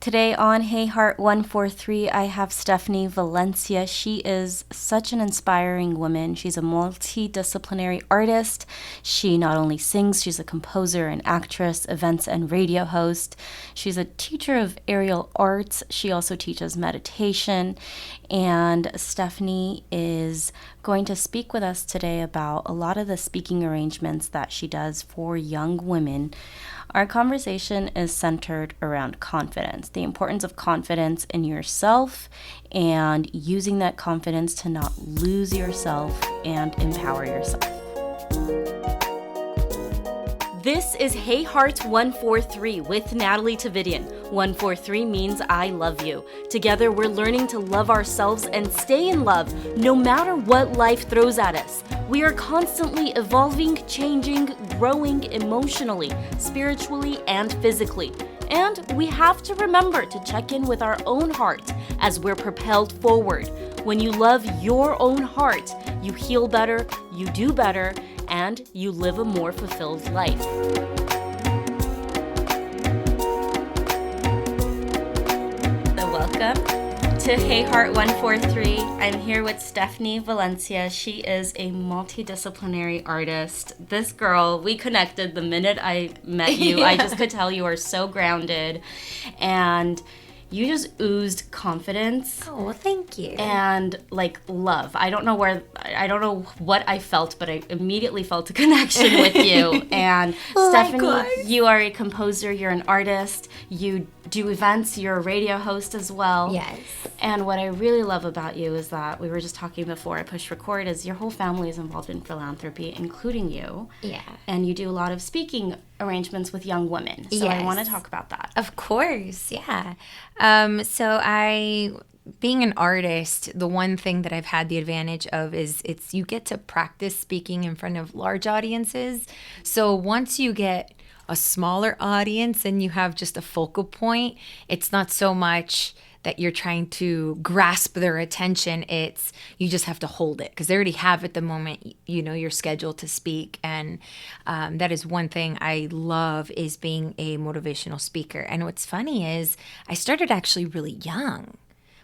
Today on Hey Heart 143, I have Stefni Valencia. She is such an inspiring woman. She's a multidisciplinary artist. She not only sings, she's a composer, an actress, events and radio host. She's a teacher of aerial arts. She also teaches meditation. And Stefni is going to speak with us today about a lot of the speaking arrangements that she does for young women. Our conversation is centered around confidence, the importance of confidence in yourself and using that confidence to not lose yourself and empower yourself. This is Hey Heart 143 with Natalie Tavidian. 143 means I love you. Together we're learning to love ourselves and stay in love no matter what life throws at us. We are constantly evolving, changing, growing emotionally, spiritually, and physically. And we have to remember to check in with our own heart as we're propelled forward. When you love your own heart, you heal better, you do better, and you live a more fulfilled life. So welcome to Hey Heart 143. I'm here with Stefni Valencia. She is a multidisciplinary artist. This girl, we connected the minute I met you. Yeah. I just could tell you are so grounded, and you just oozed confidence. Oh, well, thank you. And like love. I don't know what I felt, but I immediately felt a connection with you. And Stefni, you are a composer, you're an artist, you do events, you're a radio host as well. Yes. And what I really love about you is that we were just talking before I pushed record is your whole family is involved in philanthropy, including you. Yeah. And you do a lot of speaking arrangements with young women. So yes. I want to talk about that. Of course, yeah. Being an artist, the one thing that I've had the advantage of is you get to practice speaking in front of large audiences. So once you get a smaller audience and you have just a focal point, it's not so much that you're trying to grasp their attention. It's you just have to hold it because they already have at the moment, you're scheduled to speak. And that is one thing I love is being a motivational speaker. And what's funny is I started actually really young,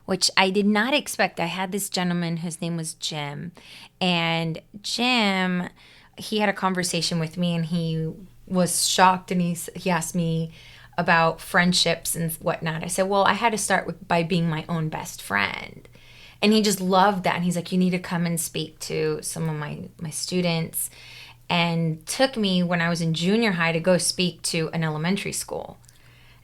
which I did not expect. I had this gentleman, his name was Jim. And Jim, he had a conversation with me and he was shocked and he asked me about friendships and whatnot. I said, well, I had to start by being my own best friend. And he just loved that. And he's like, you need to come and speak to some of my students. And took me when I was in junior high to go speak to an elementary school.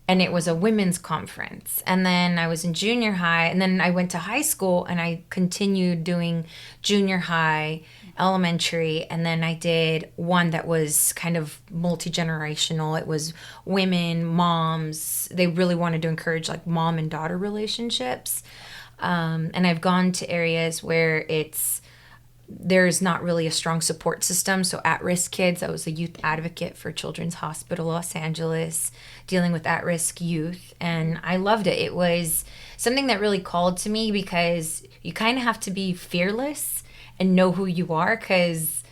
And it was a women's conference. And then I was in junior high. And then I went to high school and I continued doing junior high, elementary, and then I did one that was kind of multi-generational. It was women, moms. They really wanted to encourage like mom and daughter relationships. And I've gone to areas where there's not really a strong support system. So at-risk kids, I was a youth advocate for Children's Hospital Los Angeles, dealing with at-risk youth. And I loved it. It was something that really called to me because you kind of have to be fearless and know who you are, because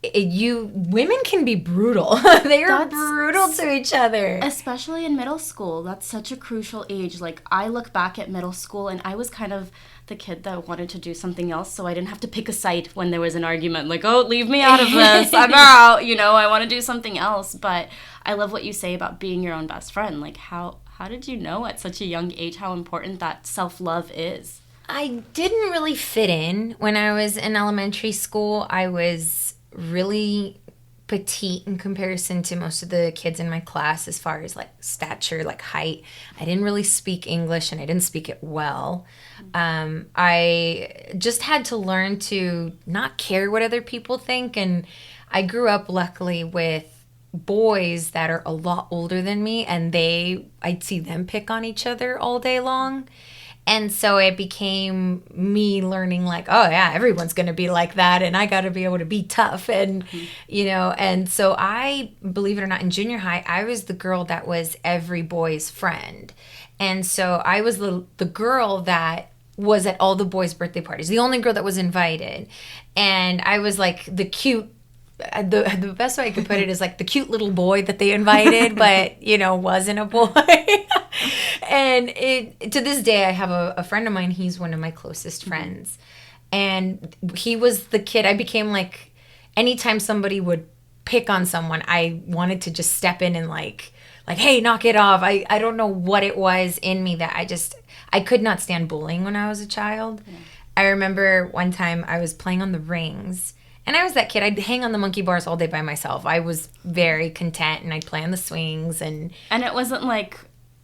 women can be brutal. That's brutal to each other. Especially in middle school. That's such a crucial age. Like, I look back at middle school and I was kind of the kid that wanted to do something else, so I didn't have to pick a side when there was an argument. Like, oh, leave me out of this. I'm out. I want to do something else. But I love what you say about being your own best friend. Like, how did you know at such a young age how important that self-love is? I didn't really fit in. When I was in elementary school, I was really petite in comparison to most of the kids in my class as far as like stature, like height. I didn't really speak English and I didn't speak it well. I just had to learn to not care what other people think. And I grew up luckily with boys that are a lot older than me, and I'd see them pick on each other all day long. And so it became me learning like, oh yeah, everyone's going to be like that. And I got to be able to be tough. And, and so I, believe it or not, in junior high, I was the girl that was every boy's friend. And so I was the girl that was at all the boys' birthday parties, the only girl that was invited. And I was like the cute the best way I could put it is like the cute little boy that they invited, but wasn't a boy. And to this day, I have a friend of mine. He's one of my closest friends, and he was the kid. I became like, anytime somebody would pick on someone, I wanted to just step in and like, hey, knock it off. I don't know what it was in me that I could not stand bullying when I was a child. Yeah. I remember one time I was playing on the rings, and I was that kid. I'd hang on the monkey bars all day by myself. I was very content, and I'd play on the swings. And it wasn't like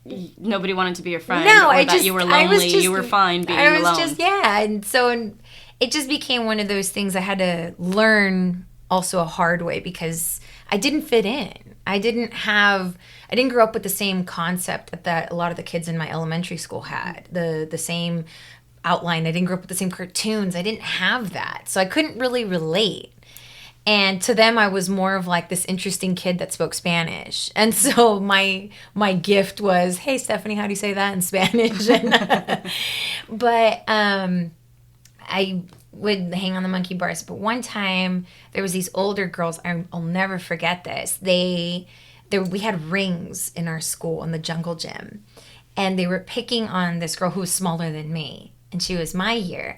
nobody wanted to be your friend. No, or that you were lonely. You were fine being alone. And so it just became one of those things I had to learn also a hard way, because I didn't fit in. I didn't grow up with the same concept that a lot of the kids in my elementary school had. The same outline. I didn't grow up with the same cartoons. I didn't have that. So I couldn't really relate. And to them, I was more of like this interesting kid that spoke Spanish. And so my gift was, hey, Stefni, how do you say that in Spanish? But I would hang on the monkey bars. But one time, there was these older girls. I'll never forget this. We had rings in our school in the jungle gym. And they were picking on this girl who was smaller than me. And she was my year.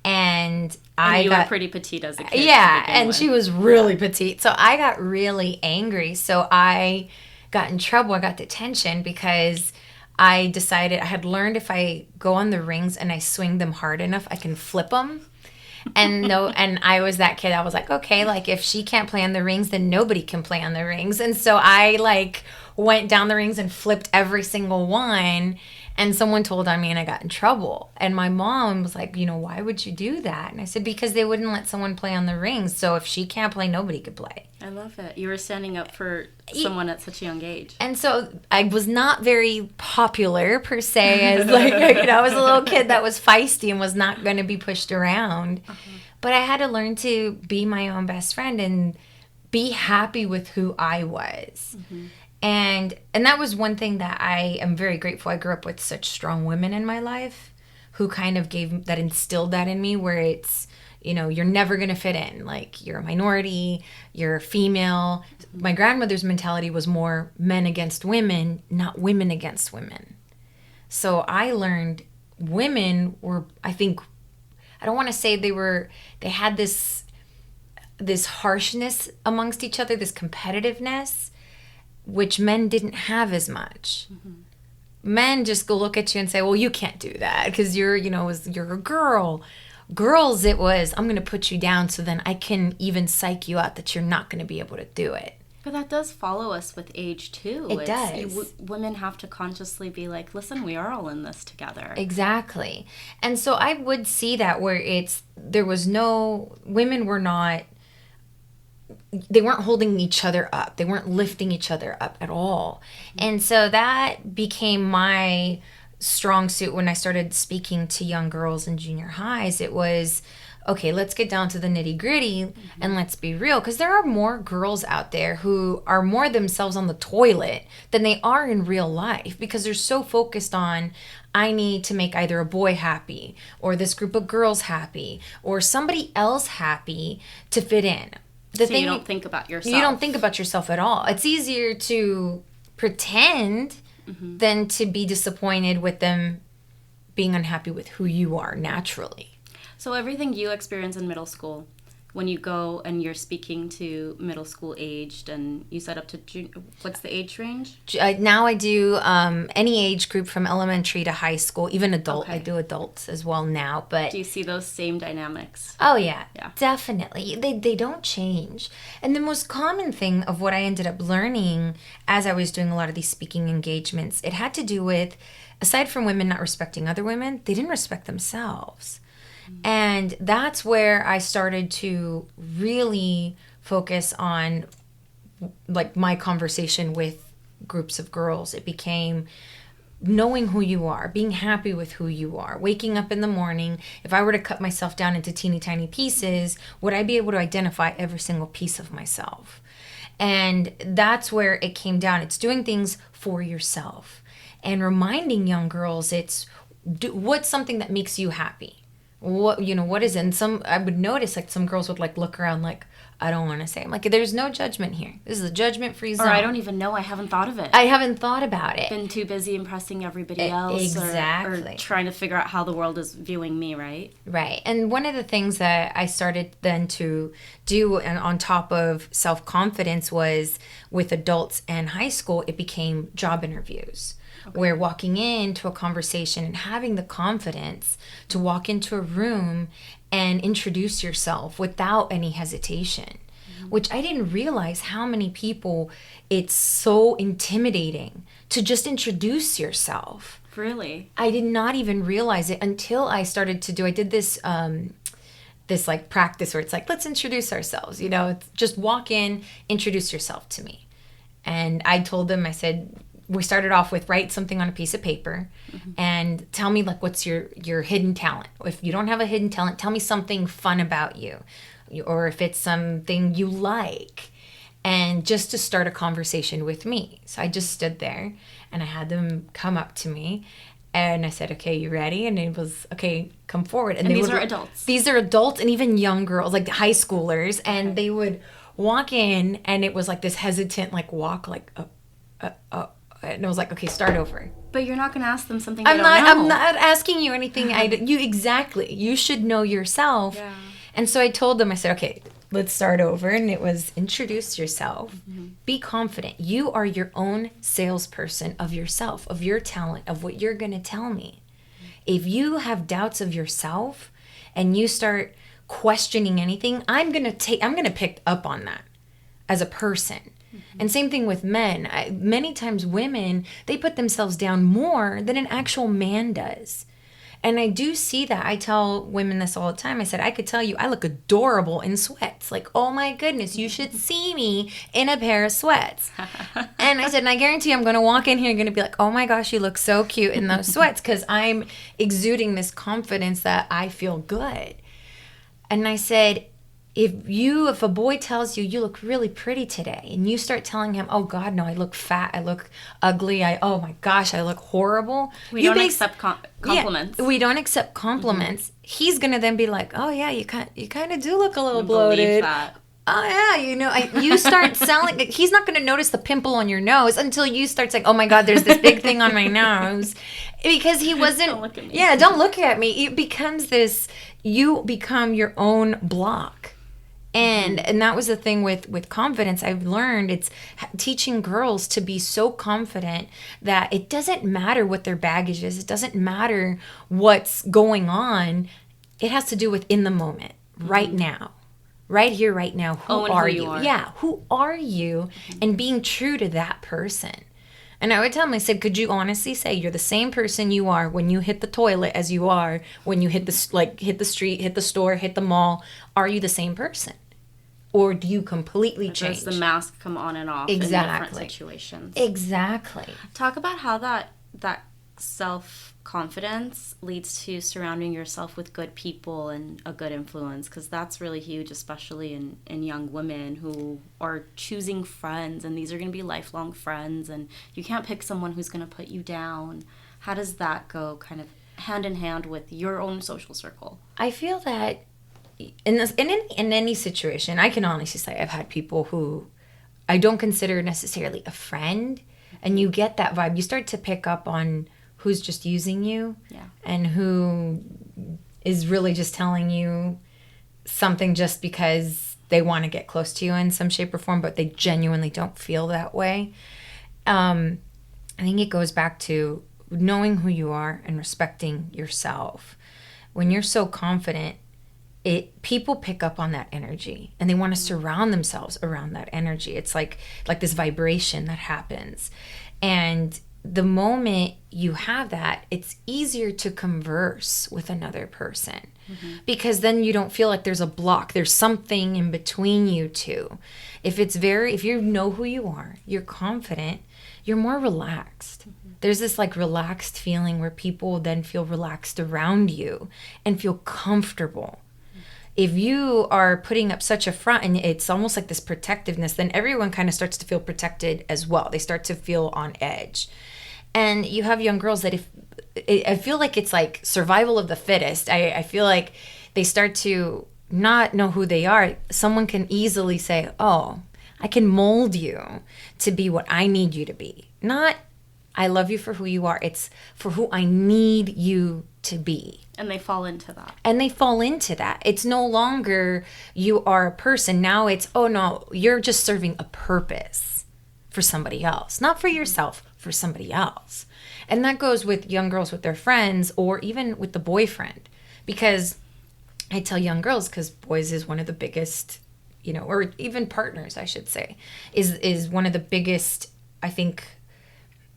And you were pretty petite as a kid. Yeah, and she was really petite. So I got really angry. So I got in trouble. I got detention because I decided, I had learned if I go on the rings and I swing them hard enough, I can flip them. And I was that kid. I was like, okay, like if she can't play on the rings, then nobody can play on the rings. And so I like went down the rings and flipped every single one. And someone told on me and I got in trouble. And my mom was like, why would you do that? And I said, because they wouldn't let someone play on the rings. So if she can't play, nobody could play. I love it. You were standing up for someone at such a young age. And so I was not very popular per se, as like, I was a little kid that was feisty and was not going to be pushed around. Uh-huh. But I had to learn to be my own best friend and be happy with who I was. Mm-hmm. And that was one thing that I am very grateful. I grew up with such strong women in my life who kind of instilled that in me, where it's, you're never going to fit in. Like, you're a minority, you're a female. My grandmother's mentality was more men against women, not women against women. So I learned women were, I don't want to say they had this harshness amongst each other, this competitiveness, which men didn't have as much. Mm-hmm. Men just go look at you and say, well, you can't do that because you're a girl. Girls, it was, I'm going to put you down so then I can even psych you out that you're not going to be able to do it. But that does follow us with age, too. It does. Women have to consciously be like, listen, we are all in this together. Exactly. And so I would see that where women were not, they weren't holding each other up. They weren't lifting each other up at all. And so that became my strong suit when I started speaking to young girls in junior highs. It was, okay, let's get down to the nitty gritty and let's be real. Because there are more girls out there who are more themselves on the toilet than they are in real life, because they're so focused on, I need to make either a boy happy or this group of girls happy or somebody else happy to fit in. You don't think about yourself. You don't think about yourself at all. It's easier to pretend than to be disappointed with them being unhappy with who you are naturally. So everything you experience in middle school, when you go and you're speaking to middle school aged and you set up to what's the age range? Now I do any age group from elementary to high school, even adult. Okay. I do adults as well now. But do you see those same dynamics? Oh, yeah. Definitely. They don't change. And the most common thing of what I ended up learning as I was doing a lot of these speaking engagements, it had to do with, aside from women not respecting other women, they didn't respect themselves. And that's where I started to really focus on like my conversation with groups of girls. It became knowing who you are, being happy with who you are, waking up in the morning. If I were to cut myself down into teeny tiny pieces, would I be able to identify every single piece of myself? And that's where it came down. It's doing things for yourself and reminding young girls what's something that makes you happy. what is it? And I would notice like some girls would like look around like, I don't want to say. I'm like, there's no judgment here. This is a judgment-free zone. Or I don't even know. I haven't thought of it. I haven't thought about it. Been too busy impressing everybody else. Exactly. Or trying to figure out how the world is viewing me, right? Right. And one of the things that I started then to do, and on top of self-confidence, was with adults and high school, it became job interviews. Okay. Where walking into a conversation and having the confidence to walk into a room and introduce yourself without any hesitation, which I didn't realize how many people it's so intimidating to just introduce yourself. Really? I did not even realize it until I started to I did this this like practice where it's like, let's introduce ourselves, it's just walk in, introduce yourself to me. And I told them, I said, we started off with write something on a piece of paper and tell me like what's your hidden talent. If you don't have a hidden talent, tell me something fun about you, or if it's something you like, and just to start a conversation with me. So I just stood there and I had them come up to me and I said, okay, you ready? And it was, okay, come forward. And these are adults. These are adults and even young girls, like high schoolers. And they would walk in and it was like this hesitant like walk, like and I was like, okay, start over. But you're not going to ask them something I'm not asking you anything. You should know yourself. Yeah. And so I told them, I said, okay, let's start over. And it was introduce yourself. Be confident. You are your own salesperson of yourself, of your talent, of what you're going to tell me. If you have doubts of yourself and you start questioning anything, I'm going to pick up on that as a person. And same thing with men. Many times women, they put themselves down more than an actual man does. And I do see that. I tell women this all the time. I said, I could tell you I look adorable in sweats. Like, oh my goodness, you should see me in a pair of sweats. And I said, and I guarantee I'm going to walk in here and going to be like, oh my gosh, you look so cute in those sweats, because I'm exuding this confidence that I feel good. And I said, if a boy tells you you look really pretty today and you start telling him, oh God, no, I look fat, I look ugly, oh my gosh, I look horrible. We don't accept compliments. Yeah, we don't accept compliments. He's going to then be like, oh yeah, you kind of do look a little I bloated. believe that. Oh yeah, you start selling. He's not going to notice the pimple on your nose until you start saying, "Oh my God, there's this big thing on my nose," because he wasn't. Don't look at me. Yeah, don't look at me. It becomes this. You become your own block. And that was the thing with confidence. I've learned it's teaching girls to be so confident that it doesn't matter what their baggage is. It doesn't matter what's going on. It has to do with in the moment, right now, right here, right now. Who are you? Yeah, who are you? And being true to that person. And I would tell them, I said, could you honestly say you're the same person you are when you hit the toilet as you are when you hit the street, hit the store, hit the mall? Are you the same person? Or do you completely change? Does the mask come on and off in different situations? Exactly. Talk about how that self-confidence leads to surrounding yourself with good people and a good influence, because that's really huge, especially in young women who are choosing friends, and these are going to be lifelong friends, and you can't pick someone who's going to put you down. How does that go kind of hand in hand with your own social circle? I feel that in any situation, I can honestly say I've had people who I don't consider necessarily a friend, and you get that vibe. You start to pick up on who's just using you, and who is really just telling you something just because they want to get close to you in some shape or form, but they genuinely don't feel that way. I think it goes back to knowing who you are and respecting yourself. When you're so confident, people pick up on that energy, and they want to surround themselves around that energy. It's like this vibration that happens. And the moment you have that, it's easier to converse with another person, because then you don't feel like there's a block. There's something in between you two. If you know who you are, you're confident, you're more relaxed. There's this like relaxed feeling where people then feel relaxed around you and feel comfortable. If you are putting up such a front and it's almost like this protectiveness, then everyone kind of starts to feel protected as well. They start to feel on edge. And you have young girls that I feel like it's like survival of the fittest. I feel like they start to not know who they are. Someone can easily say, oh, I can mold you to be what I need you to be. Not, I love you for who you are. It's for who I need you to be. And they fall into that. And they fall into that. It's no longer you are a person. Now it's, oh no, you're just serving a purpose for somebody else. Not for yourself, for somebody else. And that goes with young girls with their friends or even with the boyfriend. Because I tell young girls, because boys is one of the biggest, you know, or even partners, I should say, is one of the biggest, I think,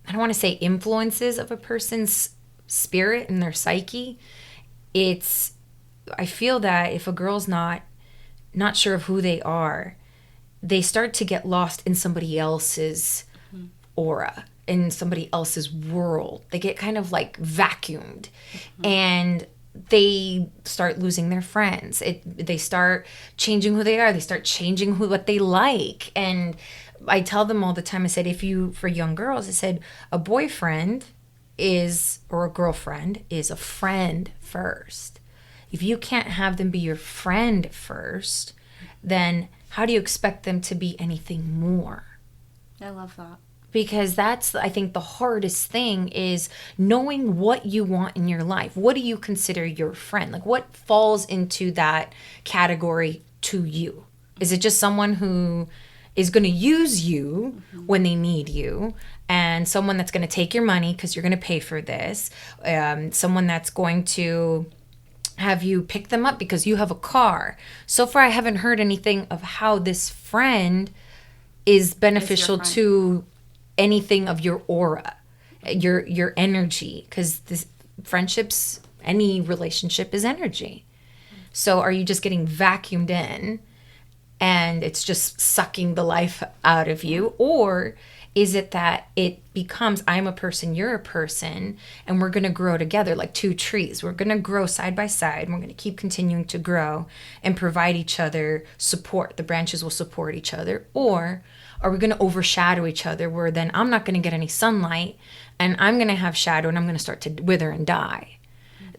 I don't want to say influences of a person's spirit and their psyche. I feel that if a girl's not sure of who they are, they start to get lost in somebody else's aura, in somebody else's world. They get kind of like vacuumed, and they start losing their friends. They start changing who they are. They start changing what they like. And I tell them all the time, I said, for young girls, I said, a boyfriend or a girlfriend is a friend first. If you can't have them be your friend first, then how do you expect them to be anything more? I love that. Because that's, I think, the hardest thing is knowing what you want in your life. What do you consider your friend? Like, what falls into that category to you? Is it just someone who is going to use you when they need you, and someone that's going to take your money because you're going to pay for this, someone that's going to have you pick them up because you have a car? So far, I haven't heard anything of how this friend is beneficial to anything of your aura, your energy, because this friendships, any relationship is energy. So are you just getting vacuumed in and it's just sucking the life out of you? Or is it that it becomes, I'm a person, you're a person, and we're going to grow together like two trees. We're going to grow side by side, and we're going to keep continuing to grow and provide each other support. The branches will support each other. Or are we going to overshadow each other, where then I'm not going to get any sunlight and I'm going to have shadow and I'm going to start to wither and die?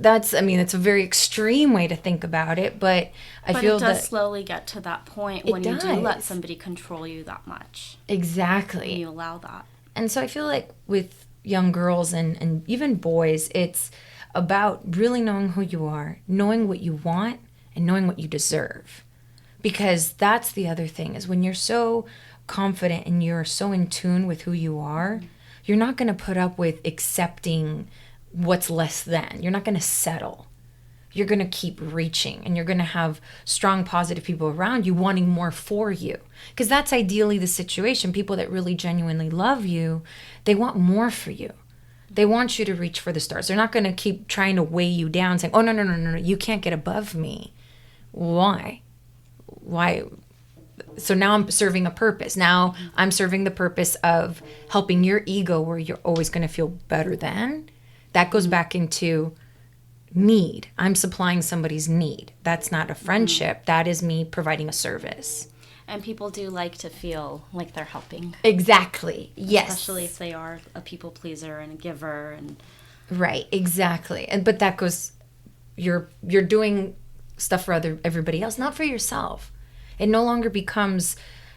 It's a very extreme way to think about it, but I feel it that does slowly get to that point when you do let somebody control you that much. Exactly. And you allow that. And so I feel like with young girls and even boys, it's about really knowing who you are, knowing what you want, and knowing what you deserve. Because that's the other thing, is when you're so confident and you're so in tune with who you are, you're not going to put up with accepting what's less than. You're not going to settle. You're going to keep reaching, and you're going to have strong, positive people around you wanting more for you. Because that's ideally the situation. People that really genuinely love you, they want more for you. They want you to reach for the stars. They're not going to keep trying to weigh you down, saying, oh, no, you can't get above me. Why? So now I'm serving a purpose. Now I'm serving the purpose of helping your ego, where you're always going to feel better than. That goes back into need. I'm supplying somebody's need. That's not a friendship. That is me providing a service. And people do like to feel like they're helping. Exactly. Yes. Especially if they are a people pleaser and a giver. Right. Exactly. But that goes, you're doing stuff for everybody else, not for yourself. It no longer becomes,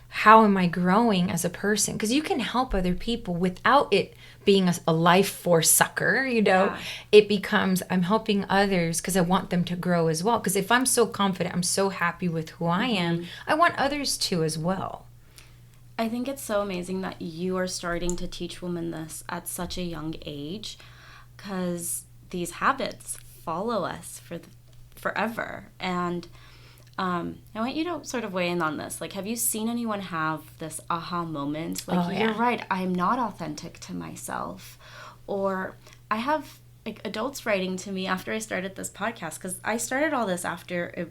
how am I growing as a person? Because you can help other people without it being a life force sucker, Yeah. It becomes, I'm helping others because I want them to grow as well. Because if I'm so confident, I'm so happy with who I am, I want others to as well. I think it's so amazing that you are starting to teach women this at such a young age, because these habits follow us forever. And I want you to sort of weigh in on this. Like, have you seen anyone have this aha moment? Like, you're right, I'm not authentic to myself. Or I have adults writing to me after I started this podcast, because I started all this after a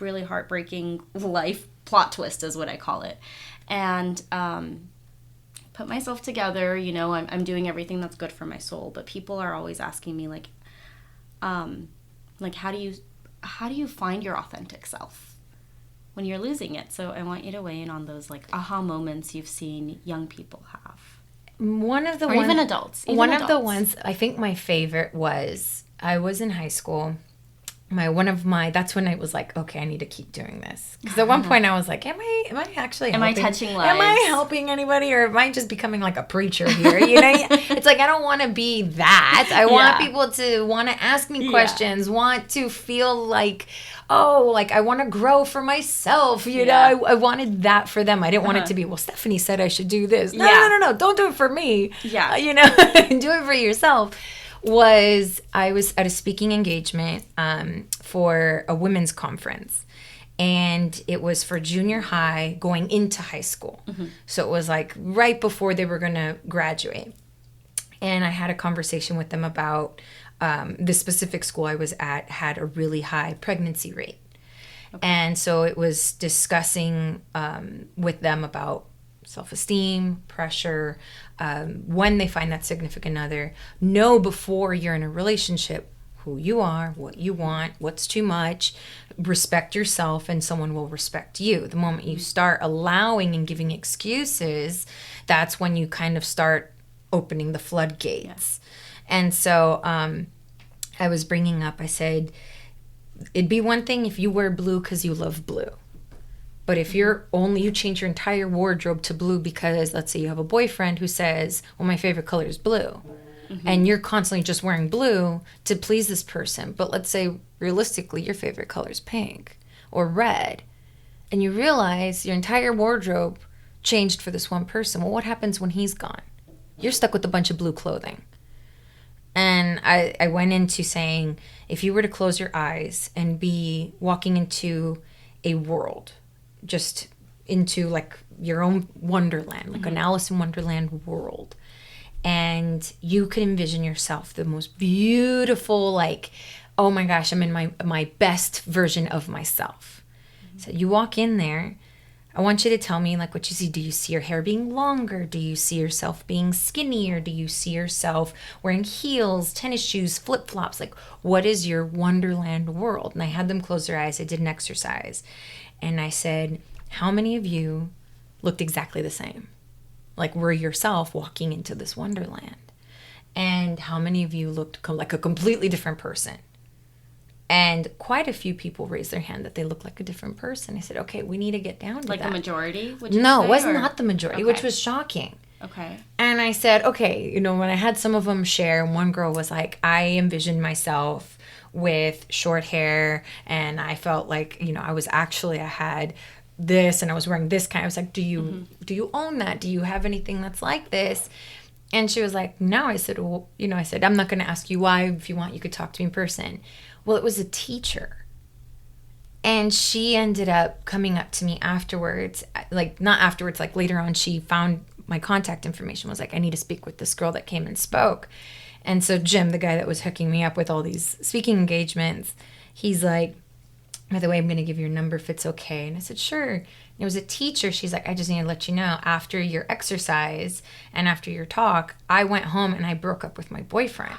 really heartbreaking life plot twist is what I call it. And put myself together, I'm doing everything that's good for my soul. But people are always asking me how do you find your authentic self when you're losing it? So I want you to weigh in on those aha moments you've seen young people have. One of the or even adults. One of the ones, I think my favorite was, I was in high school. That's when I was like, okay, I need to keep doing this. Because at one point I was like, am I actually helping? Am I touching lives? Am I helping anybody, or am I just becoming like a preacher here? You know, it's like, I don't want to be that. I want people to want to ask me questions, want to feel like, oh, like I want to grow for myself. You know, I wanted that for them. I didn't want it to be, well, Stefni said I should do this. No. Don't do it for me. Yeah. You know, do it for yourself. I was at a speaking engagement for a women's conference, and it was for junior high going into high school. Mm-hmm. So it was like right before they were going to graduate. And I had a conversation with them about the specific school I was at had a really high pregnancy rate. Okay. And so it was discussing with them about self-esteem, pressure, when they find that significant other. Know before you're in a relationship who you are, what you want, what's too much. Respect yourself, and someone will respect you. The moment you start allowing and giving excuses, that's when you kind of start opening the floodgates. And so I was bringing up, I said, it'd be one thing if you wear blue because you love blue. But if you change your entire wardrobe to blue because, let's say you have a boyfriend who says, well, my favorite color is blue. Mm-hmm. And you're constantly just wearing blue to please this person. But let's say, realistically, your favorite color is pink or red. And you realize your entire wardrobe changed for this one person. Well, what happens when he's gone? You're stuck with a bunch of blue clothing. And I went into saying, if you were to close your eyes and be walking into a world, just into like your own Wonderland, like an Alice in Wonderland world, and you could envision yourself the most beautiful, like, oh my gosh, I'm in my best version of myself. So you walk in there. I want you to tell me like what you see. Do you see your hair being longer? Do you see yourself being skinnier? Do you see yourself wearing heels, tennis shoes, flip-flops? Like, what is your Wonderland world? And I had them close their eyes. I did an exercise. And I said, how many of you looked exactly the same? Like, were yourself walking into this Wonderland? And how many of you looked like a completely different person? And quite a few people raised their hand that they looked like a different person. I said, okay, we need to get down to like that. Like the majority? No, it was not the majority, okay. Which was shocking. Okay. And I said, okay, when I had some of them share, and one girl was like, I envisioned myself with short hair, and I felt like, I had this, and I was wearing this kind. I was like, do you own that? Do you have anything that's like this? And she was like, no. I said, well, I'm not going to ask you why. If you want, you could talk to me in person. Well, it was a teacher. And she ended up coming up to me afterwards, like not afterwards, like later on, she found my contact information, was like, I need to speak with this girl that came and spoke. And so Jim, the guy that was hooking me up with all these speaking engagements, he's like, by the way, I'm going to give your number if it's okay. And I said, sure. And it was a teacher. She's like, I just need to let you know, after your exercise and after your talk, I went home and I broke up with my boyfriend.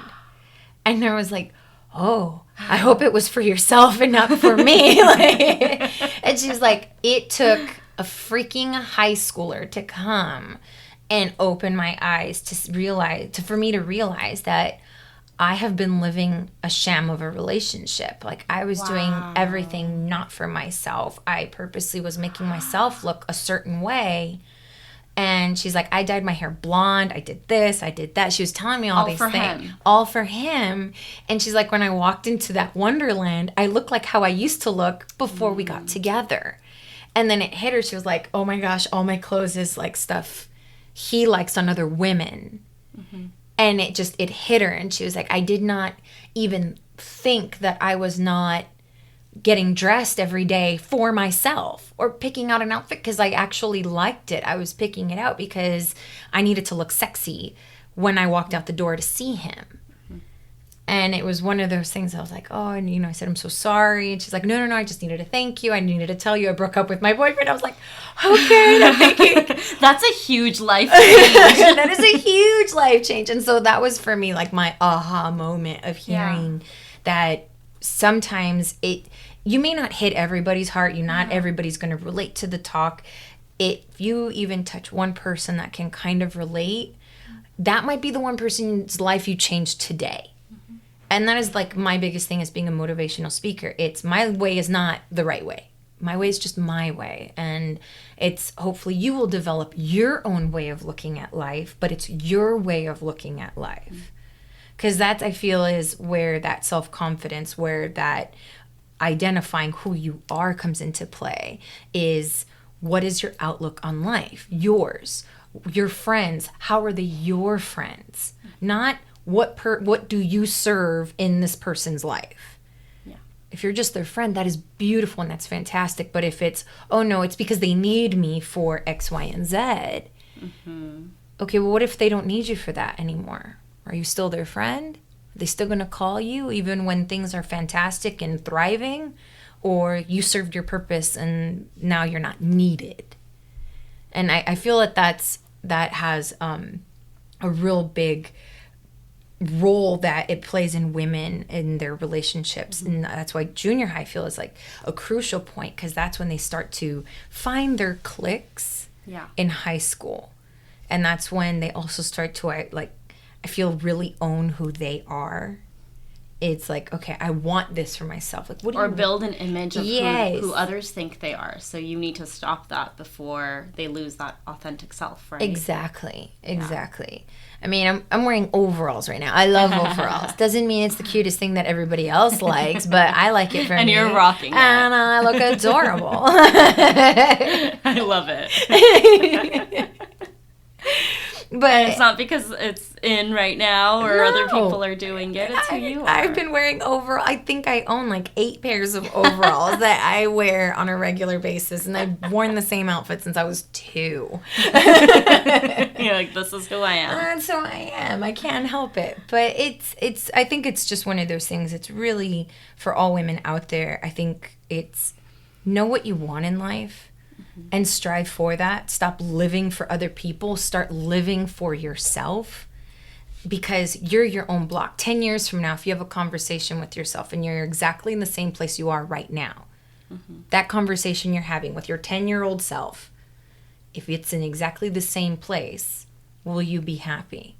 And I was like, oh, I hope it was for yourself and not for me. And she's like, it took a freaking high schooler to come and open my eyes for me to realize that I have been living a sham of a relationship. Like, I was doing everything not for myself. I purposely was making myself look a certain way. And she's like, I dyed my hair blonde. I did this. I did that. She was telling me all these things. All for him. And she's like, when I walked into that Wonderland, I looked like how I used to look before we got together. And then it hit her. She was like, oh my gosh, all my clothes is like stuff he likes on other women. Mm-hmm. And it hit her. And she was like, I did not even think that I was not getting dressed every day for myself or picking out an outfit because I actually liked it. I was picking it out because I needed to look sexy when I walked out the door to see him. Mm-hmm. And it was one of those things I was like, oh, and I said, I'm so sorry. And she's like, no, I just needed to thank you. I needed to tell you I broke up with my boyfriend. I was like, okay, thank you. That's a huge life change. That is a huge life change. And so that was for me like my aha moment of hearing that sometimes you may not hit everybody's heart. Not everybody's going to relate to the talk. If you even touch one person that can kind of relate, that might be the one person's life you change today. And that is like my biggest thing as being a motivational speaker. It's my way is not the right way. My way is just my way. And it's hopefully you will develop your own way of looking at life, but it's your way of looking at life. Because that, I feel, is where that self-confidence, where that identifying who you are comes into play, is what is your outlook on life? Yours. Your friends, how are they your friends? Not what do you serve in this person's life? Yeah. If you're just their friend, that is beautiful and that's fantastic. But if it's, oh no, it's because they need me for X, Y, and Z. Mm-hmm. Okay, well, what if they don't need you for that anymore? Are you still their friend? Are they still going to call you even when things are fantastic and thriving? Or you served your purpose and now you're not needed? And I feel that has a real big role that it plays in women in their relationships. And that's why junior high, I feel, is like a crucial point, because that's when they start to find their cliques in high school. And that's when they also start to, I feel, really own who they are. It's like, okay, I want this for myself. Like, what do or you build an image of Yes. who others think they are. So you need to stop that before they lose that authentic self, right? Exactly. I mean, I'm wearing overalls right now. I love overalls. Doesn't mean it's the cutest thing that everybody else likes, but I like it for me. And you're rocking it. And I look adorable. I love it. But it's not because it's in right now or other people are doing it. It's who you are. I've been wearing overalls. I think I own like 8 pairs of overalls that I wear on a regular basis, and I've worn the same outfit since I was 2. You're like, this is who I am. That's who I am. I can't help it. But it's. I think it's just one of those things. It's really for all women out there. I think it's know what you want in life. And strive for that. Stop living for other people. Start living for yourself, because you're your own block. 10 years from now, if you have a conversation with yourself and you're exactly in the same place you are right now, that conversation you're having with your 10-year-old self, if it's in exactly the same place, will you be happy?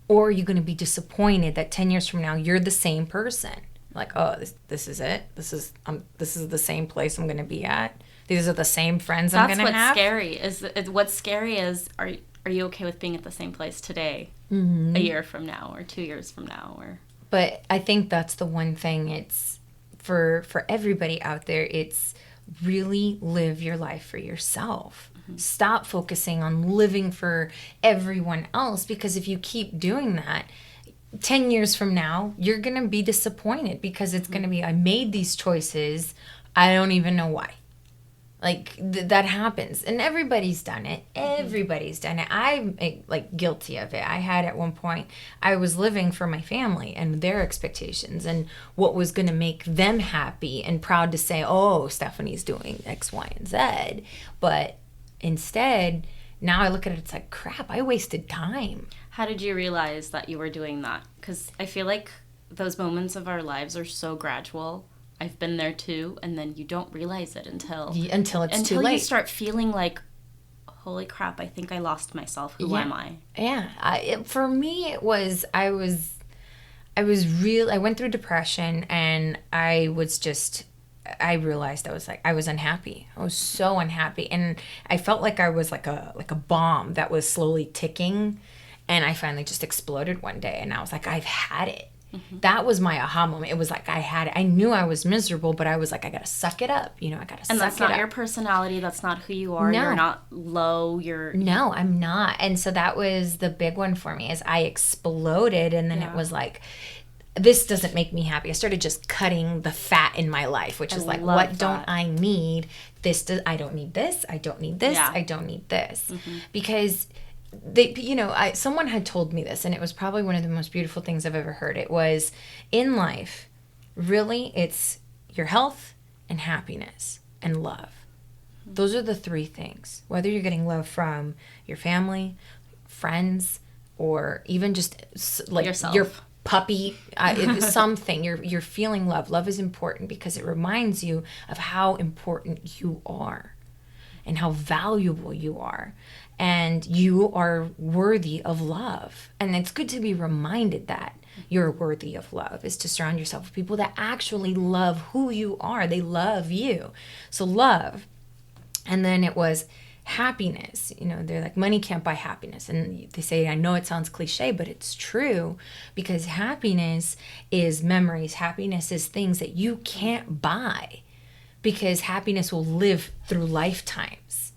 Or are you going to be disappointed that 10 years from now you're the same person? Like, oh, this is it. This is the same place I'm going to be at. These are the same friends I'm going to have. That's what's scary. What's scary is, are you okay with being at the same place today, a year from now, or 2 years from now, or? But I think that's the one thing. It's for everybody out there. It's really live your life for yourself. Stop focusing on living for everyone else, because if you keep doing that, 10 years from now, you're going to be disappointed, because it's going to be, I made these choices. I don't even know why. Like, that happens. And everybody's done it. Everybody's done it. I'm, like, guilty of it. I had at one point, I was living for my family and their expectations and what was going to make them happy and proud to say, oh, Stephanie's doing X, Y, and Z. But instead, now I look at it, it's like, crap, I wasted time. How did you realize that you were doing that? Because I feel like those moments of our lives are so gradual. I've been there too, and then you don't realize it until it's too late. Until you start feeling like, holy crap, I think I lost myself. Who am I? Yeah. For me, it was, I went through depression, and I realized I was unhappy. I was so unhappy, and I felt like I was like a bomb that was slowly ticking, and I finally just exploded one day, and I was like, I've had it. That was my aha moment. It was like I had it. I knew I was miserable, but I was like, I gotta suck it up. I gotta suck it up. And that's not your personality. That's not who you are. No. You're not low. No, I'm not. And so that was the big one for me, is I exploded, and then it was like, this doesn't make me happy. I started just cutting the fat in my life, which is like, what don't I need? I don't need this. I don't need this. I don't need this. Because someone had told me this, and it was probably one of the most beautiful things I've ever heard. It was, in life, really, it's your health and happiness and love. Those are the 3 things. Whether you're getting love from your family, friends, or even just like yourself. Your puppy, something, you're feeling love. Love is important because it reminds you of how important you are and how valuable you are. and you are worthy of love. And it's good to be reminded that you're worthy of love, is to surround yourself with people that actually love who you are. They love you. So love. And then it was happiness. You know, they're like, money can't buy happiness. And they say, I know it sounds cliche, but it's true, because happiness is memories. Happiness is things that you can't buy, because happiness will live through lifetimes.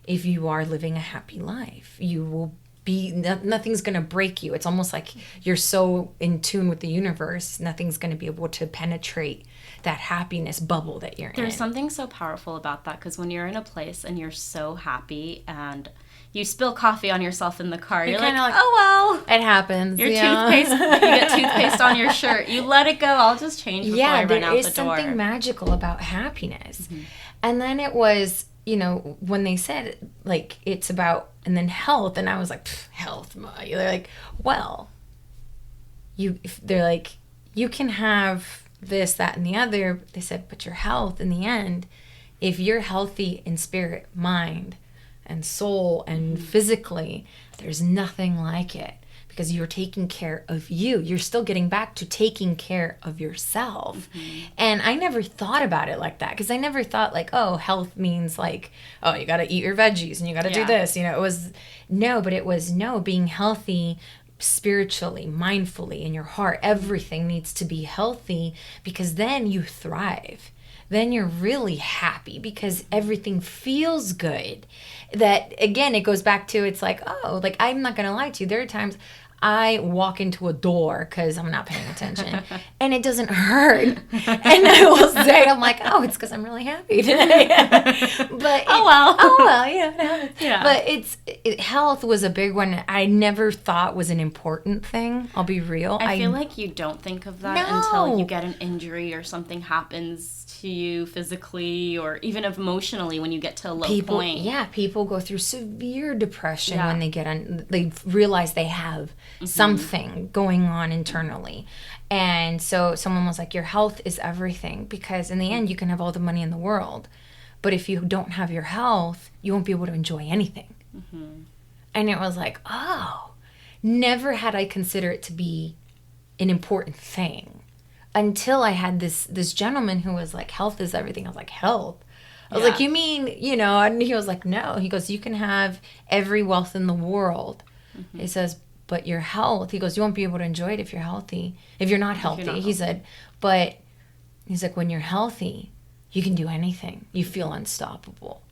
If you are living a happy life, you will be, nothing's going to break you. It's almost like you're so in tune with the universe, nothing's going to be able to penetrate that happiness bubble that you're in. There's something so powerful about that, because when you're in a place and you're so happy and you spill coffee on yourself in the car, you're like, oh well. It happens. Your toothpaste, you get toothpaste on your shirt. You let it go. I'll just change before I run out the door. Yeah, there is something magical about happiness. Mm-hmm. And then it was, you know, when they said, like, it's about, and then health, and I was like, health, they're like, well, they're like, you can have this, that, and the other. They said, but your health, in the end, if you're healthy in spirit, mind, and soul, and physically, there's nothing like it, because you're taking care of you. You're still getting back to taking care of yourself. Mm-hmm. And I never thought about it like that, because I never thought like, oh, health means like, oh, you got to eat your veggies and you got to do this. You know, it was being healthy spiritually, mindfully, in your heart. Everything needs to be healthy, because then you thrive. Then you're really happy, because everything feels good. That, again, it goes back to, it's like, oh, like, I'm not going to lie to you. There are times I walk into a door because I'm not paying attention and it doesn't hurt. And I will say, I'm like, oh, it's because I'm really happy today. But yeah. But health was a big one. I never thought was an important thing. I'll be real. I feel like you don't think of that until you get an injury or something happens to you physically or even emotionally when you get to a low point. Yeah, people go through severe depression when they realize they have something going on internally. And so someone was like, your health is everything, because in the end you can have all the money in the world, but if you don't have your health, you won't be able to enjoy anything. And it was like, oh, never had I considered it to be an important thing until I had this gentleman who was like, health is everything. I was like, health? I was like, you mean, you know? And he was like, no. He goes, you can have every wealth in the world. He says, but your health, he goes, you won't be able to enjoy it if you're healthy. If you're not healthy, he said, but he's like, when you're healthy, you can do anything. You feel unstoppable.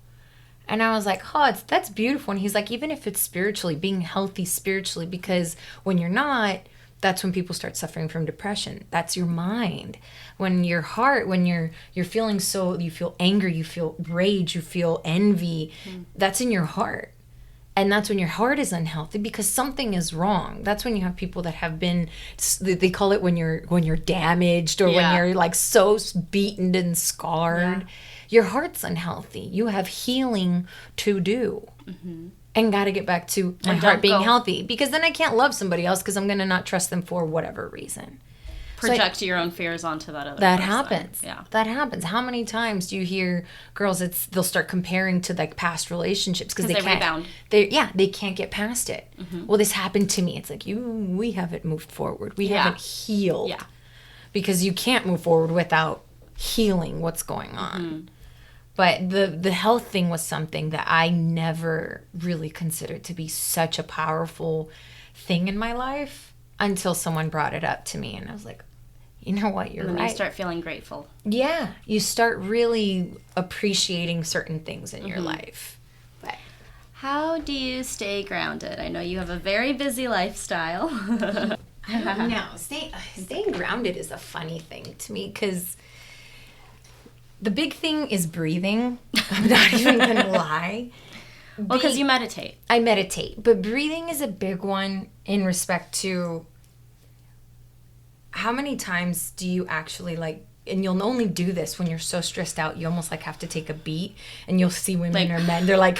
And I was like, oh, that's beautiful. And he's like, even if it's spiritually, being healthy spiritually, because when you're not, that's when people start suffering from depression. That's your mind. When your heart, when you're feeling you feel anger, you feel rage, you feel envy, that's in your heart. And that's when your heart is unhealthy, because something is wrong. That's when you have people that have been, they call it when you're damaged, or when you're like so beaten and scarred. Your heart's unhealthy. You have healing to do. And got to get back to my heart being healthy, because then I can't love somebody else, because I'm going to not trust them for whatever reason. Project your own fears onto that other that person. Happens. Yeah. That happens. How many times do you hear girls, they'll start comparing to like past relationships because they can't rebound. They can't get past it. Well, this happened to me. It's like, we haven't moved forward. We haven't healed. Yeah. Because you can't move forward without healing what's going on. But the health thing was something that I never really considered to be such a powerful thing in my life until someone brought it up to me. And I was like, you know what, you're right. And you start feeling grateful. Yeah. You start really appreciating certain things in your life. But how do you stay grounded? I know you have a very busy lifestyle. I don't know. Staying grounded is a funny thing to me, because the big thing is breathing. I'm not even going to lie. Well, because you meditate. I meditate. But breathing is a big one in respect to how many times do you actually like, and you'll only do this when you're so stressed out, you almost like have to take a beat, and you'll see women or men, they're like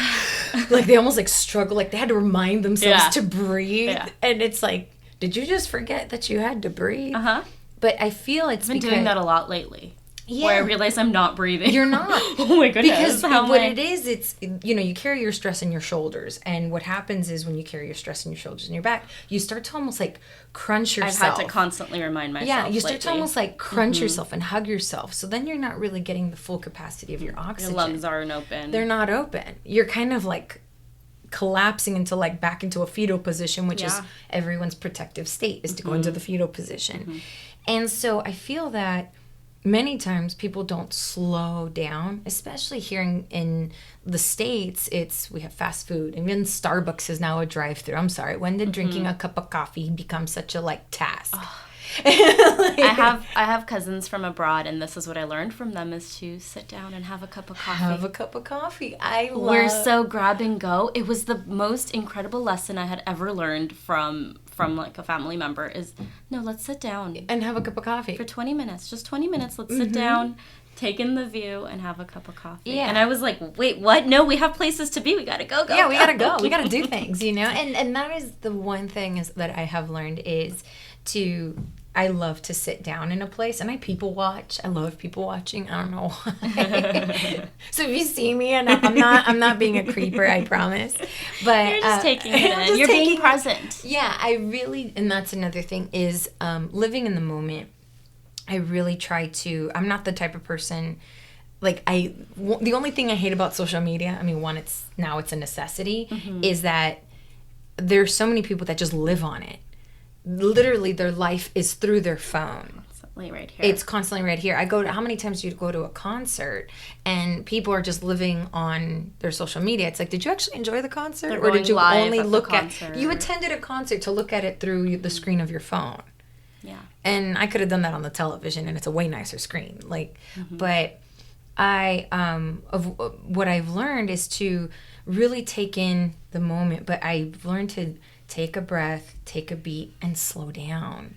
they almost like struggle, like they had to remind themselves to breathe. Yeah. And it's like, did you just forget that you had to breathe? But I feel it's I've been doing that a lot lately. where I realize I'm not breathing. You're not. Oh my goodness. Because it is, it's, you carry your stress in your shoulders. And what happens is when you carry your stress in your shoulders and your back, you start to almost like crunch yourself. I've had to constantly remind myself. Yeah, you start to almost like crunch yourself and hug yourself. So then you're not really getting the full capacity of your oxygen. Your lungs aren't open. They're not open. You're kind of like collapsing into like back into a fetal position, which is everyone's protective state, is to go into the fetal position. And so I feel that many times people don't slow down, especially here in the States. We have fast food. Even Starbucks is now a drive-through. I'm sorry. When did drinking a cup of coffee become such a like task? I have cousins from abroad, and this is what I learned from them, is to sit down and have a cup of coffee. Have a cup of coffee. We're so grab and go. It was the most incredible lesson I had ever learned from like a family member, is no, let's sit down and have a cup of coffee for 20 minutes. Just 20 minutes. Let's sit down, take in the view, and have a cup of coffee. Yeah. And I was like, wait, what? No, we have places to be. We gotta go. Yeah, we gotta go. We gotta do things, And that is the one thing is that I have learned is I love to sit down in a place, and I people watch. I love people watching. I don't know why. So if you see me, and I'm not being a creeper, I promise. But you're just taking it in. You're being present. Yeah, I really, and that's another thing is living in the moment. I really try to. I'm not the type of person. Like the only thing I hate about social media, I mean, one, it's a necessity, is that there's so many people that just live on it. Literally, their life is through their phone. Constantly right here. It's constantly right here. How many times do you go to a concert and people are just living on their social media? It's like, did you actually enjoy the concert, or did you only look at? You attended a concert to look at it through the screen of your phone. Yeah. And I could have done that on the television, and it's a way nicer screen. But what I've learned is to really take in the moment. But I've learned to take a breath, take a beat, and slow down.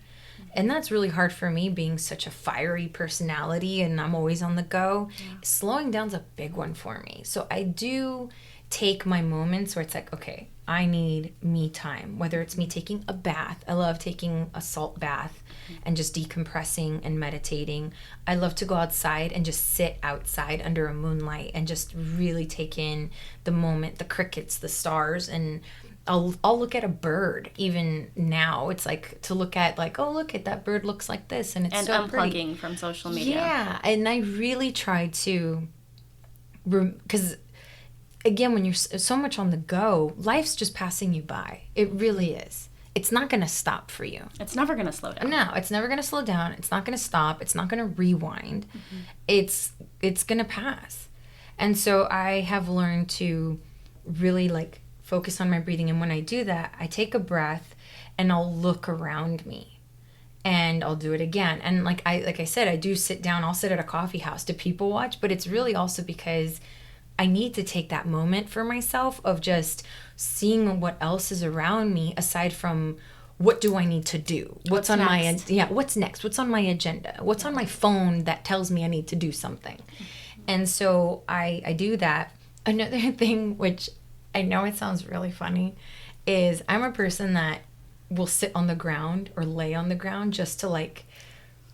And that's really hard for me, being such a fiery personality and I'm always on the go. Yeah. Slowing down's a big one for me. So I do take my moments where it's like, okay, I need me time. Whether it's me taking a bath. I love taking a salt bath and just decompressing and meditating. I love to go outside and just sit outside under a moonlight and just really take in the moment, the crickets, the stars, and I'll look at a bird. Even now, it's like to look at like, oh, look at that bird, looks like this, and it's and so unplugging pretty. From social media. Yeah, and I really try to, because again, when you're so much on the go, life's just passing you by. It really is. It's not going to stop for you. It's never going to slow down. No, it's never going to slow down. It's not going to stop. It's not going to rewind. It's going to pass. And so I have learned to really like focus on my breathing. And when I do that, I take a breath and I'll look around me and I'll do it again. And like I said, I do sit down. I'll sit at a coffee house to people watch, but it's really also because I need to take that moment for myself of just seeing what else is around me aside from what do I need to do? What's on next? What's next? What's on my agenda? What's on my phone that tells me I need to do something? And so I do that. Another thing, which I know it sounds really funny, is I'm a person that will sit on the ground or lay on the ground just to like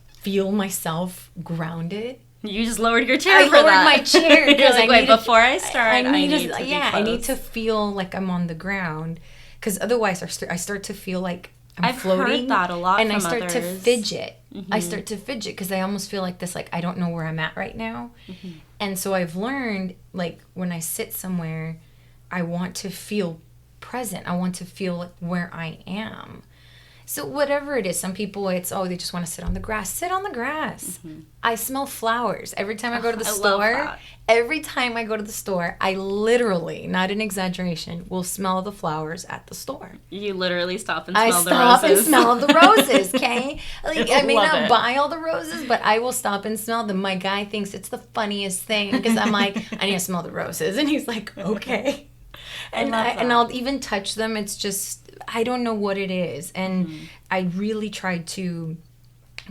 feel myself grounded. You just lowered your chair. I lowered my chair because like, wait, before I start, I need to be I need to feel like I'm on the ground, because otherwise I start to feel like I'm floating. I've heard that a lot and from I start others. to fidget. I start to fidget because I almost feel like this, like I don't know where I'm at right now. And so I've learned, like when I sit somewhere, I want to feel present. I want to feel like where I am. So whatever it is, some people it's, they just want to sit on the grass. Sit on the grass. I smell flowers. Every time I go to the store, I literally, not an exaggeration, will smell the flowers at the store. You literally stop and smell the roses. I stop and smell the roses, okay? Like, I may not buy all the roses, but I will stop and smell them. My guy thinks it's the funniest thing because I'm like, I need to smell the roses. And he's like, okay. And I'll even touch them. It's just, I don't know what it is. And I really try to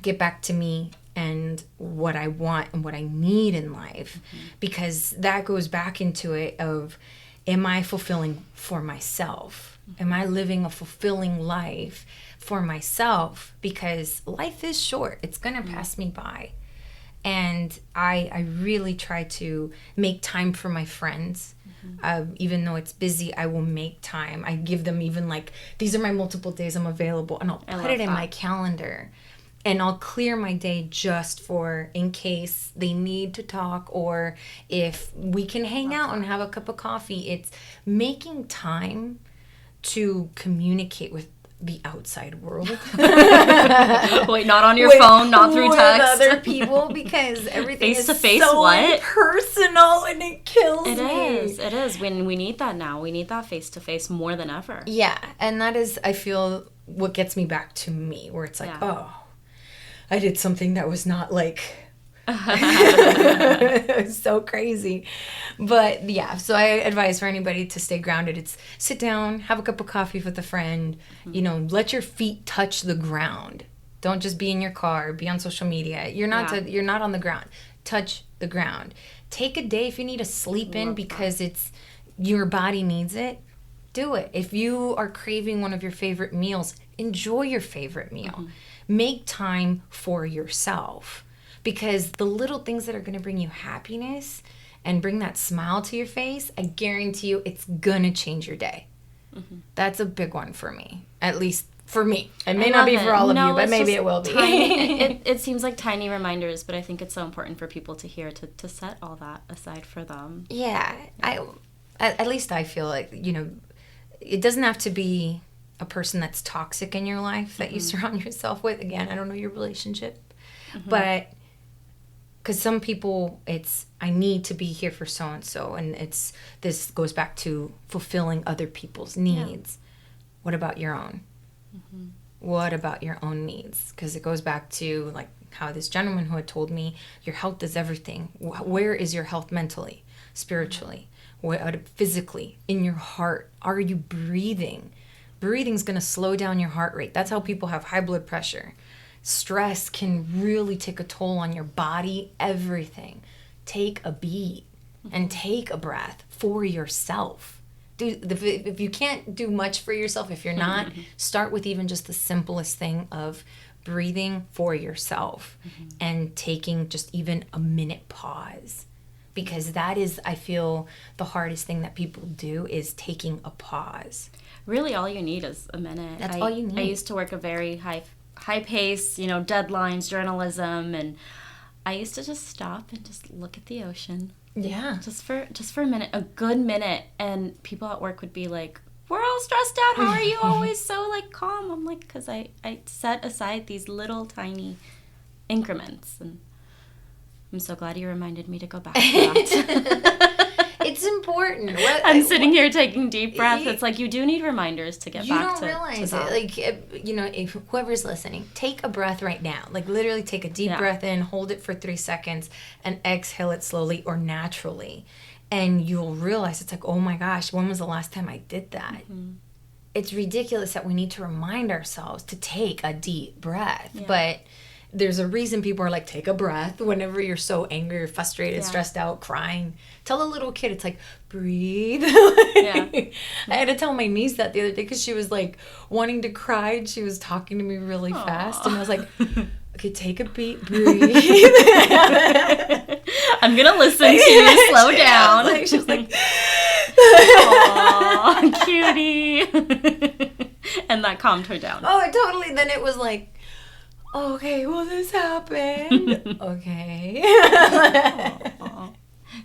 get back to me and what I want and what I need in life, because that goes back into it of, am I fulfilling for myself? Am I living a fulfilling life for myself? Because life is short. It's going to pass me by. And I really try to make time for my friends. Even though it's busy, I will make time. I give them even like, these are my multiple days I'm available, and I'll put it in my calendar. And I'll clear my day just for in case they need to talk, or if we can hang out and have a cup of coffee. It's making time to communicate with the outside world. Wait, not on your phone, not through text. With other people, because everything is Face-to-face, so what? personal, and it kills me. It is. When we need that now. We need that face-to-face more than ever. Yeah, and that is, I feel, what gets me back to me, where it's like, oh, I did something that was not like so crazy. But yeah, so I advise for anybody to stay grounded. It's sit down, have a cup of coffee with a friend, let your feet touch the ground. Don't just be in your car, be on social media. You're not on the ground. Touch the ground. Take a day if you need to sleep in because it's your body needs it. Do it. If you are craving one of your favorite meals, enjoy your favorite meal. Make time for yourself, because the little things that are going to bring you happiness and bring that smile to your face, I guarantee you it's going to change your day. That's a big one for me, at least for me. It may not be for all of you, but maybe it will be. It seems like tiny reminders, but I think it's so important for people to hear, to set all that aside for them. Yeah. At least I feel like, it doesn't have to be a person that's toxic in your life that you surround yourself with. Again, I don't know your relationship, but because some people, it's, I need to be here for so-and-so, and this goes back to fulfilling other people's needs. What about your own? What about your own needs? Because it goes back to like how this gentleman who had told me, your health is everything. Where is your health mentally, spiritually, physically, in your heart? Are you breathing? Breathing's going to slow down your heart rate. That's how people have high blood pressure. Stress can really take a toll on your body, everything. Take a beat and take a breath for yourself. If you can't do much for yourself, if you're not, start with even just the simplest thing of breathing for yourself and taking just even a minute pause. Because that is, I feel, the hardest thing that people do is taking a pause. Really, all you need is a minute. That's all you need. I used to work a very high pace, deadlines, journalism, and I used to just stop and just look at the ocean. Yeah. Just for a minute, a good minute, and people at work would be like, "We're all stressed out. How are you always so calm?" I'm like, because I set aside these little tiny increments, and I'm so glad you reminded me to go back to that. It's important. I'm sitting here taking deep breaths. It's like you do need reminders to get back to. You don't realize it. If whoever's listening, take a breath right now. Literally take a deep breath in, hold it for 3 seconds, and exhale it slowly or naturally. And you'll realize it's like, oh my gosh, when was the last time I did that? It's ridiculous that we need to remind ourselves to take a deep breath. Yeah. But there's a reason people are like, take a breath whenever you're so angry or frustrated, stressed out, crying. Tell a little kid, it's like, breathe. I had to tell my niece that the other day because she was wanting to cry and she was talking to me really fast. And I was like, okay, take a beat, breathe. I'm going to listen to you, slow down. She was like, aw, cutie. And that calmed her down. Oh, totally. Then it was like, okay, well, this happened. Okay.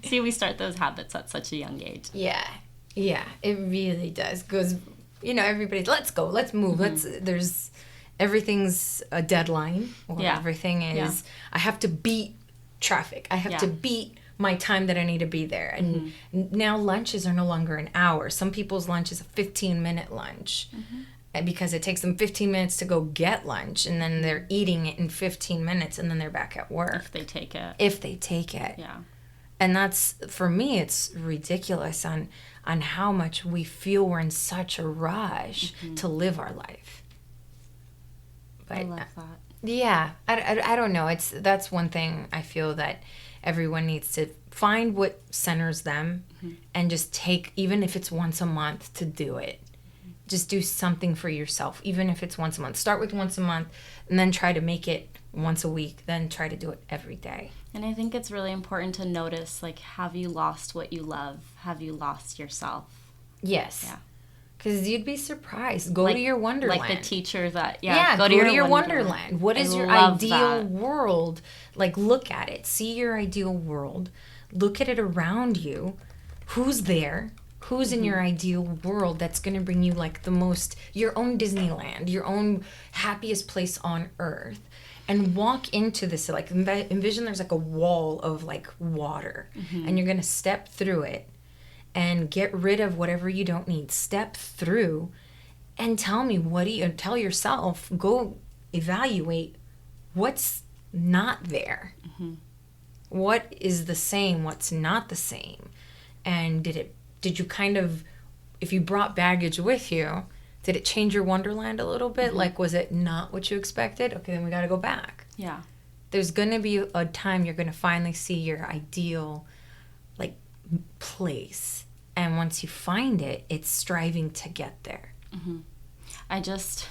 See, we start those habits at such a young age. Yeah, it really does. Because, everybody, let's go, let's move, everything's a deadline. Everything is, I have to beat traffic. I have to beat my time that I need to be there. And now lunches are no longer an hour. Some people's lunch is a 15-minute lunch. Because it takes them 15 minutes to go get lunch, and then they're eating it in 15 minutes, and then they're back at work. If they take it. Yeah. And that's, for me, it's ridiculous on how much we feel we're in such a rush to live our life. But, I love that. Yeah. I don't know. That's one thing I feel that everyone needs to find what centers them and just take, even if it's once a month, to do it. Just do something for yourself, even if it's once a month. Start with once a month and then try to make it once a week than try to do it every day. And I think it's really important to notice, like, have you lost what you love? Have you lost yourself? Yes. Yeah. Because you'd be surprised. Go to your Wonderland. Like the teacher that, go to your Wonderland. What is your ideal world? Like, look at it. See your ideal world. Look at it around you. Who's there? Who's in your ideal world that's going to bring you, like, the most, your own Disneyland, your own happiest place on earth. And walk into this, like, envision there's like a wall of, like, water. And you're going to step through it and get rid of whatever you don't need. Step through and tell me, tell yourself, go evaluate what's not there. What is the same? What's not the same? And did you kind of, if you brought baggage with you, did it change your Wonderland a little bit? Like, was it not what you expected? Okay, then we got to go back. Yeah. There's going to be a time you're going to finally see your ideal, like, place. And once you find it, it's striving to get there. I just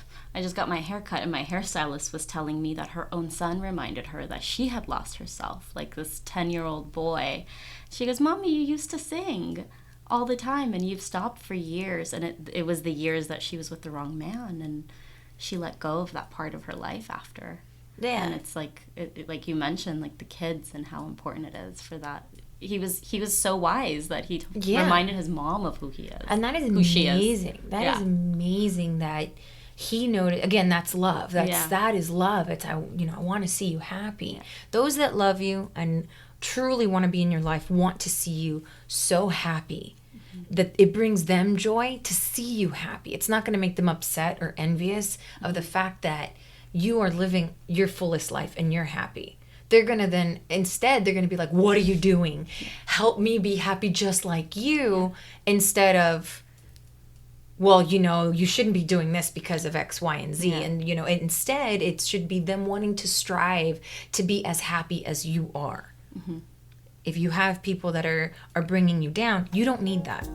got my hair cut, and my hairstylist was telling me that her own son reminded her that she had lost herself. Like, this 10-year-old boy. She goes, Mommy, you used to sing all the time, and you've stopped for years. And it was the years that she was with the wrong man, and she let go of that part of her life after. Yeah. And it's like, like you mentioned, like the kids and how important it is for that. He was so wise that he reminded his mom of who he is. And that is amazing. That is amazing that he noted. Again, that's love. That is love. It's, I want to see you happy. Those that love you and truly want to be in your life want to see you so happy that it brings them joy to see you happy. It's not going to make them upset or envious of the fact that you are living your fullest life and you're happy. They're going to instead be like, what are you doing? Help me be happy just like you, instead of, well, you shouldn't be doing this because of X, Y, and Z. Yeah. And, instead it should be them wanting to strive to be as happy as you are. If you have people that are bringing you down, you don't need that.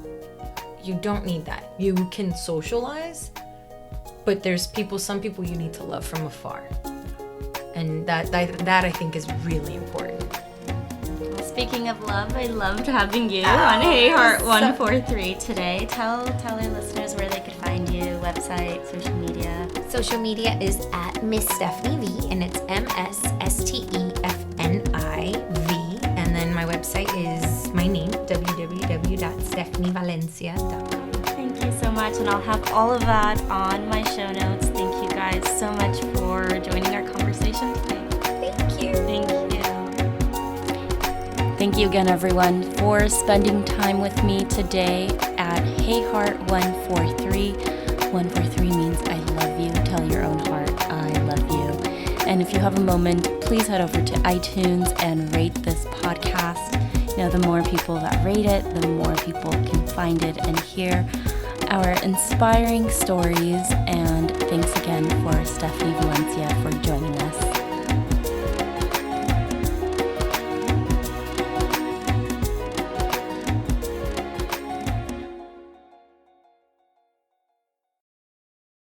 You don't need that. You can socialize, but there's some people you need to love from afar. And that I think is really important. Well, speaking of love, I loved having you on Hey Heart 143 today. Tell our listeners where they could find you, website, social media. Social media is at Miss Stefni V, and it's MSSTEFNIV. And then my website is my name, www.stefnivalencia.com. Thank you so much, and I'll have all of that on my show notes. Thank you guys so much for joining our conversation today. Thank you. Thank you. Thank you again, everyone, for spending time with me today at Hey Heart 143. 143 means I love you. Tell your own heart I love you. And if you have a moment, please head over to iTunes and rate this podcast. The more people that rate it, the more people can find it and hear our inspiring stories. And thanks again for Stefni Valencia for joining us.